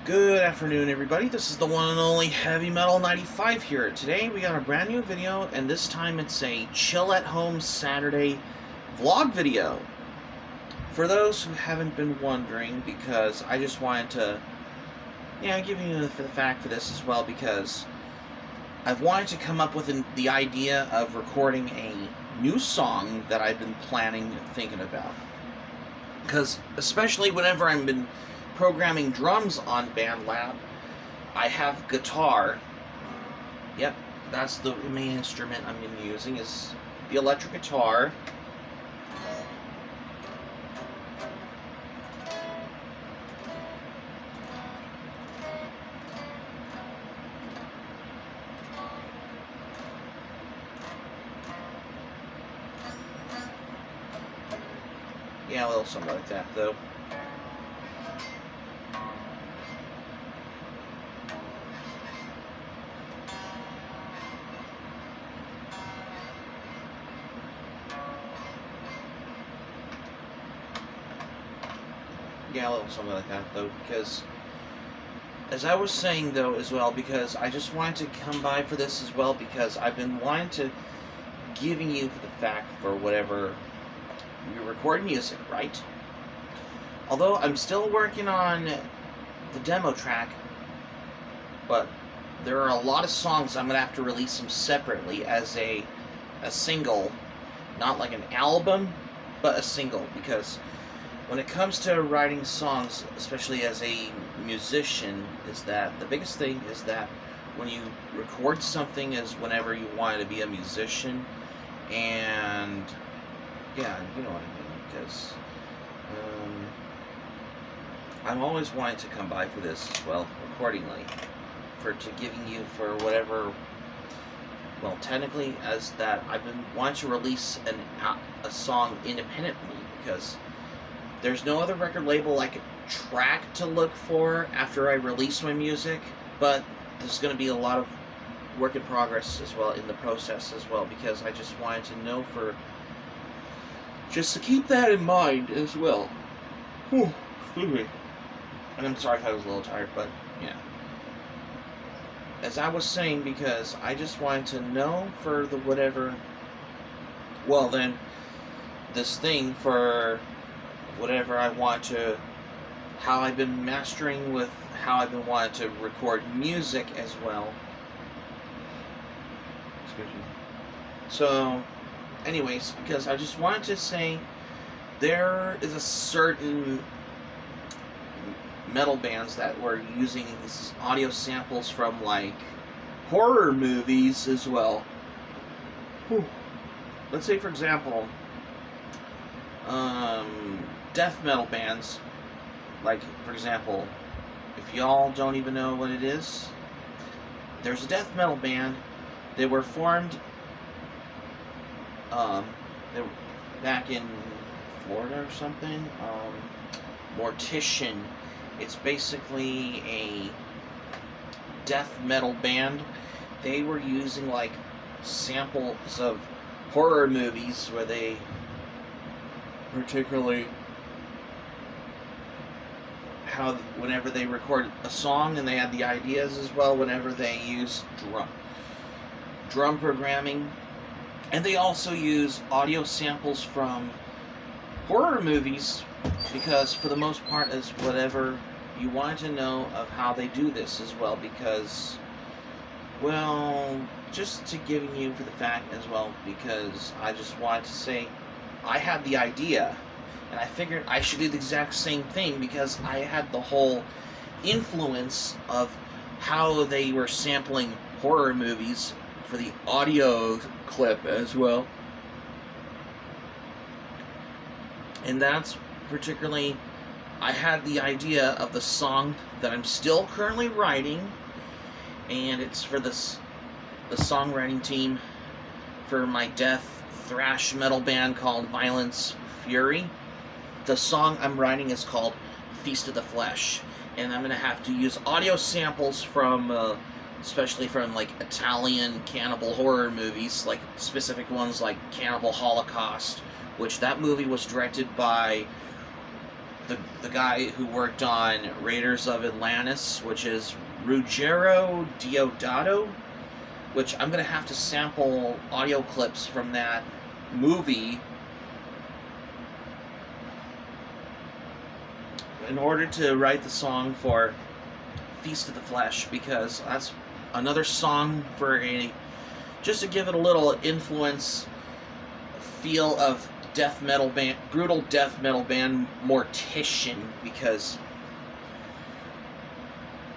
Good afternoon, everybody. This is the one and only Heavy Metal 95 here. Today we got a brand new video, and this time it's a chill at home Saturday vlog video. For those who haven't been wondering, because I just wanted to, give you the fact for this as well, because I've wanted to come up with the idea of recording a new song that I've been planning and thinking about. Because especially whenever I've been programming drums on BandLab, I have guitar. Yep, that's the main instrument I'm going to be using, is the electric guitar. Yeah, a little something like that, though. Yeah, a little something like that, though, because, as I was saying, though, as well, because I just wanted to come by for this as well, because I've been wanting to giving you for the fact for whatever you record music, right? Although I'm still working on the demo track, but there are a lot of songs I'm going to have to release them separately as a single, not like an album, but a single, because when it comes to writing songs, especially as a musician, is that the biggest thing is that when you record something is whenever you want to be a musician, and yeah, you know what I mean, because I'm always wanting to come by for this as well, accordingly, to giving you for whatever, well, technically, as that I've been wanting to release a song independently, because there's no other record label like track to look for after I release my music, but there's going to be a lot of work in progress as well in the process as well, because I just wanted to know just to keep that in mind as well. Whew, excuse me. And I'm sorry if I was a little tired, but yeah. As I was saying, because I just wanted to know for the whatever, well then, this thing for whatever I want to, how I've been mastering with how I've been wanting to record music as well. Excuse me. So, anyways, because I just wanted to say, there is a certain metal bands that were using these audio samples from, like, horror movies as well. Whew. Let's say, for example, death metal bands, like, for example, if y'all don't even know what it is, there's a death metal band. They were formed they were back in Florida or something. Mortician. It's basically a death metal band. They were using, like, samples of horror movies where they particularly how whenever they record a song, and they had the ideas as well whenever they use drum programming, and they also use audio samples from horror movies, because for the most part is whatever you wanted to know of how they do this as well, because, well, just to giving you for the fact as well, because I just wanted to say I had the idea, and I figured I should do the exact same thing, because I had the whole influence of how they were sampling horror movies for the audio clip as well. And that's particularly, I had the idea of the song that I'm still currently writing, and it's for the songwriting team for my death thrash metal band called Violence Fury. The song I'm writing is called Feast of the Flesh, and I'm going to have to use audio samples from, especially from, like, Italian cannibal horror movies, like specific ones like Cannibal Holocaust, which that movie was directed by the guy who worked on Raiders of Atlantis, which is Ruggero Deodato, which I'm going to have to sample audio clips from that movie in order to write the song for Feast of the Flesh, because that's another song for just to give it a little influence, feel of death metal band, brutal death metal band Mortician, because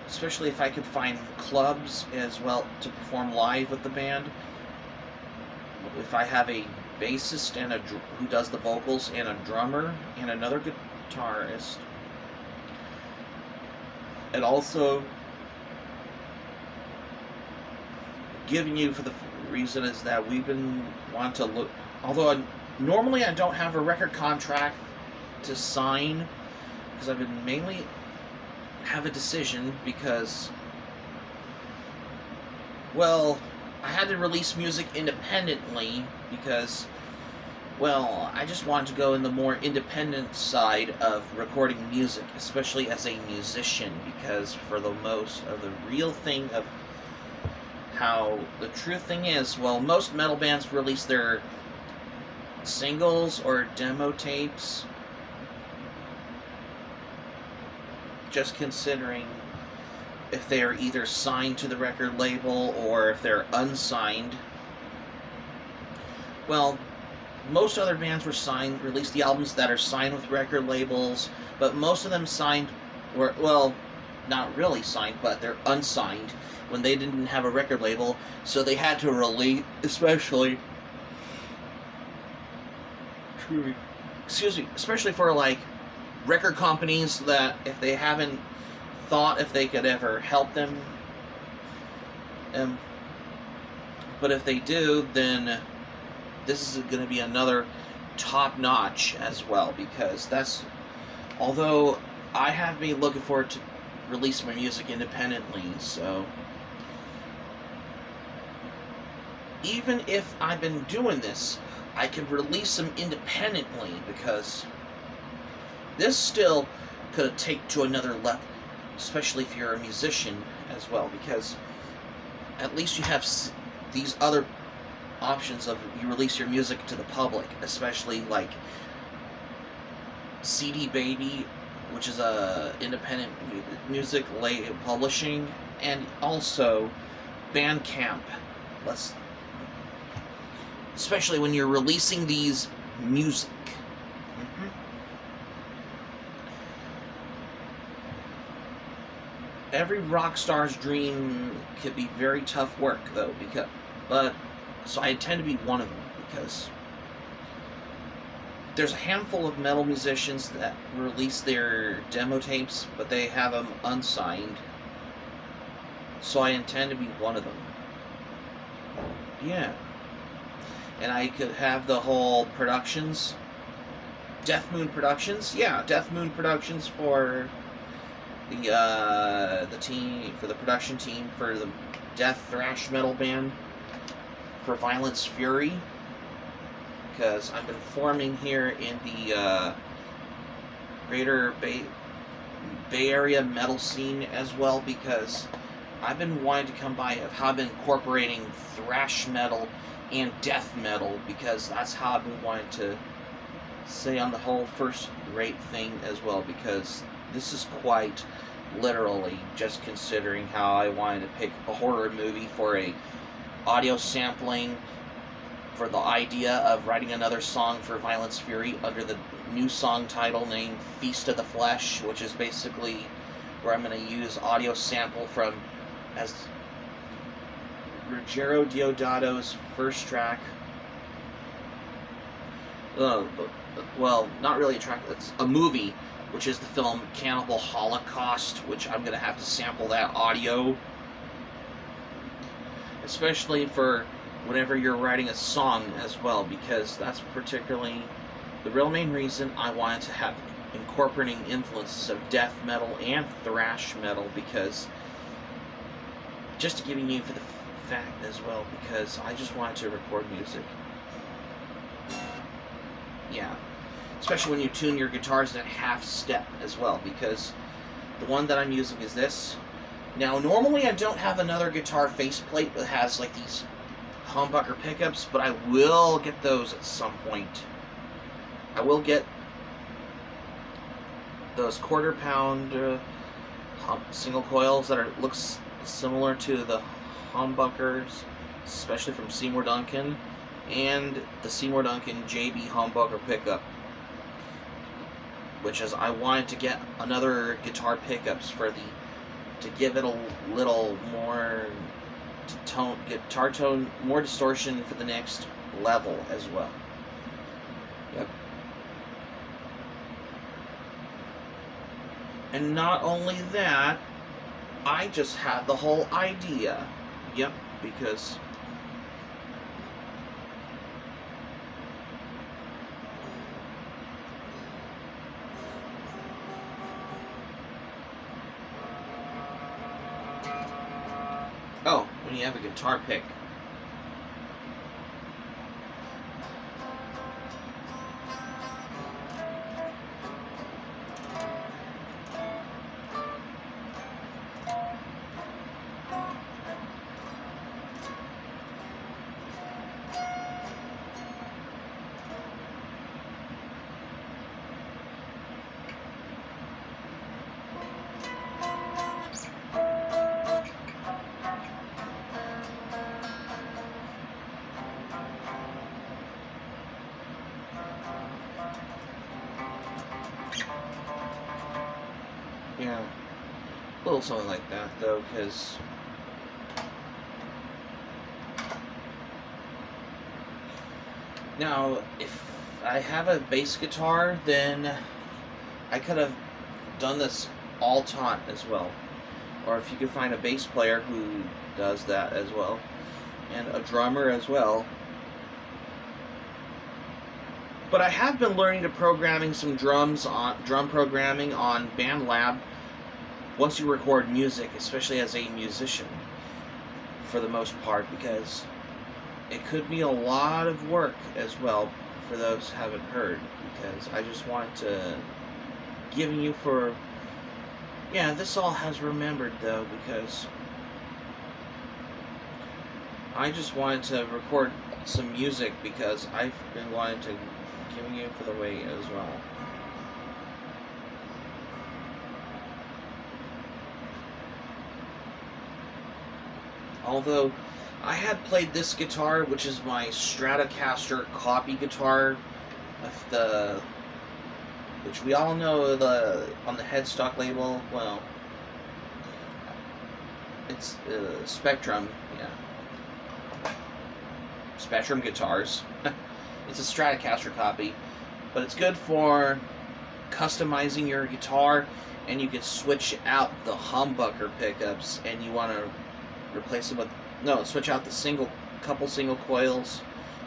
especially if I could find clubs as well to perform live with the band, if I have a bassist and who does the vocals and a drummer and another guitarist, and also giving you for the reason is that we've been wanting to look, although normally I don't have a record contract to sign, because I've been mainly have a decision because, well, I had to release music independently because, well, I just wanted to go in the more independent side of recording music, especially as a musician, because for the most of the real thing of how the true thing is, well, most metal bands release their singles or demo tapes just considering if they are either signed to the record label or if they're unsigned. Well, most other bands released the albums that are signed with record labels, but most of them signed, or, well, not really signed, but they're unsigned when they didn't have a record label, so they had to release, especially for like record companies that if they haven't thought if they could ever help them, but if they do, then this is going to be another top notch as well, because that's, although I have been looking forward to release my music independently, so even if I've been doing this, I can release them independently, because this still could take to another level, especially if you're a musician as well, because at least you have these other options of you release your music to the public, especially like CD Baby, which is a independent music publishing, and also Bandcamp. Especially when you're releasing these music. Every rock star's dream could be very tough work, though, so I intend to be one of them, because there's a handful of metal musicians that release their demo tapes, but they have them unsigned, so I intend to be one of them. Yeah. And I could have the whole productions, Death Moon Productions, Death Moon Productions for the team, for the production team for the death thrash metal band for Violence Fury, because I've been forming here in the greater Bay Area metal scene as well, because I've been wanting to come by of how I've been incorporating thrash metal and death metal, because that's how I've been wanting to say on the whole first-rate thing as well, because this is quite literally just considering how I wanted to pick a horror movie for a audio sampling for the idea of writing another song for Violence Fury under the new song title named Feast of the Flesh, which is basically where I'm going to use audio sample from as Ruggero Deodato's first track. Well, not really a track, it's a movie, which is the film Cannibal Holocaust, which I'm going to have to sample that audio, especially for whenever you're writing a song as well, because that's particularly the real main reason I wanted to have incorporating influences of death metal and thrash metal, because just to giving you for the fact as well, because I just wanted to record music. Yeah. especially when you tune your guitars in a half step as well, because the one that I'm using is this. Now, normally I don't have another guitar faceplate that has like these humbucker pickups, but I will get those at some point. I will get those quarter-pound single coils that looks similar to the humbuckers, especially from Seymour Duncan, and the Seymour Duncan JB humbucker pickup, which is I wanted to get another guitar pickups to give it a little more guitar tone, more distortion for the next level as well. Yep. And not only that, I just had the whole idea. Yep, because oh, when you have a guitar pick. Yeah, a little something like that though, because now if I have a bass guitar, then I could have done this all taunt as well, or if you could find a bass player who does that as well, and a drummer as well. But I have been learning to programming some drum programming on BandLab once you record music, especially as a musician, for the most part, because it could be a lot of work as well for those who haven't heard, because I just wanted to give you for, yeah, this all has remembered though, because I just wanted to record some music because I've been wanting to give you for the way as well. Although I had played this guitar, which is my Stratocaster copy guitar, which we all know on the headstock label. Well, it's Spectrum, yeah, Spectrum guitars. It's a Stratocaster copy, but it's good for customizing your guitar, and you can switch out the humbucker pickups, and you want to replace them with, no, switch out the couple single coils,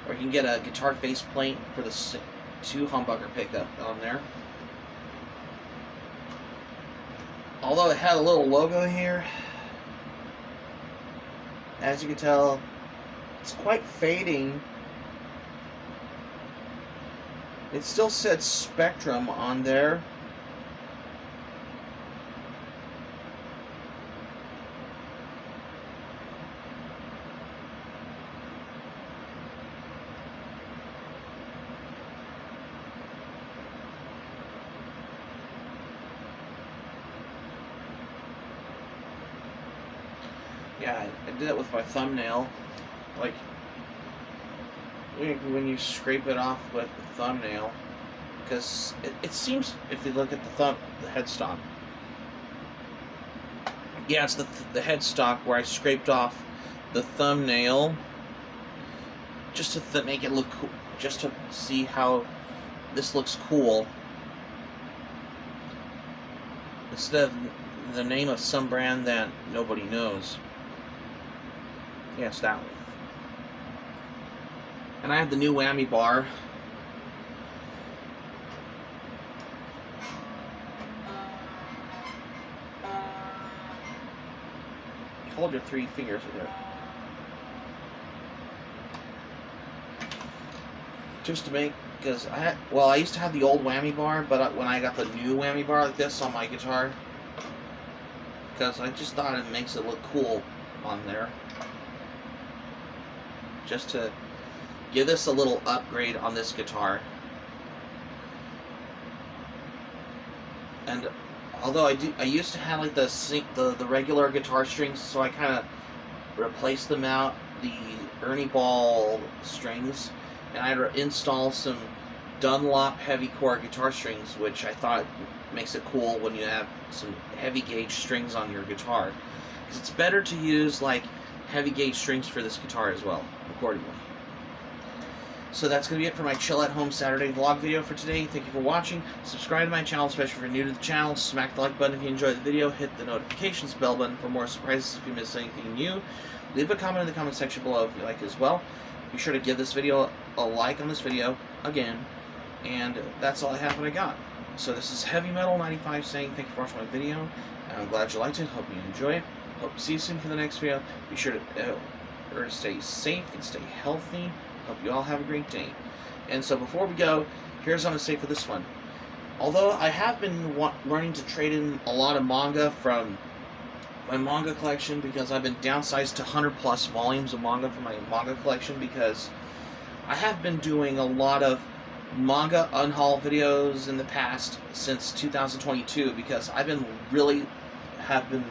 or you can get a guitar faceplate for the 2 humbucker pickup on there. Although it had a little logo here, as you can tell, it's quite fading. It still said Spectrum on there. Yeah, I did it with my thumbnail. Like, when you scrape it off with the thumbnail, because it seems, if you look at the headstock, yeah, it's the headstock where I scraped off the thumbnail just to make it look cool, just to see how this looks cool, instead of the name of some brand that nobody knows. Yeah, it's that one. And I have the new whammy bar. Hold your 3 fingers with it. Just to make because I used to have the old whammy bar, but when I got the new whammy bar like this on my guitar, because I just thought it makes it look cool on there, just to give this a little upgrade on this guitar. And although I used to have like the regular guitar strings, so I kind of replaced them out, the Ernie Ball strings, and I had to install some Dunlop heavy core guitar strings, which I thought makes it cool when you have some heavy gauge strings on your guitar, because it's better to use like heavy gauge strings for this guitar as well, accordingly. So that's going to be it for my Chill at Home Saturday vlog video for today. Thank you for watching. Subscribe to my channel, especially if you're new to the channel. Smack the like button if you enjoyed the video. Hit the notifications bell button for more surprises if you miss anything new. Leave a comment in the comment section below if you like as well. Be sure to give this video a like on this video again. And that's all I have what I got. So this is Heavy Metal 95 saying thank you for watching my video. And I'm glad you liked it. Hope you enjoy it. Hope to see you soon for the next video. Be sure to stay safe and stay healthy. Hope you all have a great day. And so before we go, here's what I'm going to say for this one. Although I have been learning to trade in a lot of manga from my manga collection, because I've been downsized to 100 plus volumes of manga from my manga collection, because I have been doing a lot of manga unhaul videos in the past since 2022, because I've been have been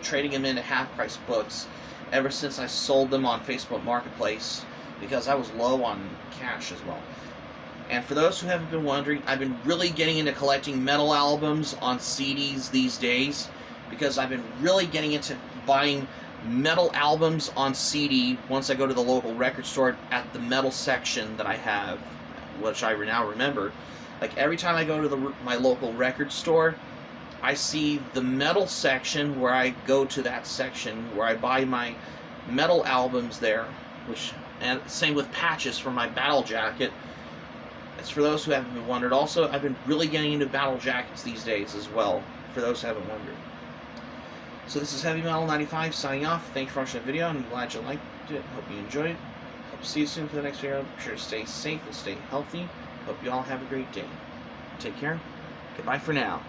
trading them into half-price books ever since I sold them on Facebook Marketplace, because I was low on cash as well. And for those who haven't been wondering, I've been really getting into collecting metal albums on CDs these days, because I've been really getting into buying metal albums on CD once I go to the local record store at the metal section that I have, which I now remember. Like every time I go to my local record store, I see the metal section where I go to that section where I buy my metal albums there, and same with patches for my battle jacket. It's for those who haven't been wondered. Also, I've been really getting into battle jackets these days as well, for those who haven't wondered. So this is Heavy Metal 95 signing off. Thanks for watching the video, and I'm glad you liked it. Hope you enjoyed it. Hope to see you soon for the next video. Be sure to stay safe and stay healthy. Hope you all have a great day. Take care. Goodbye for now.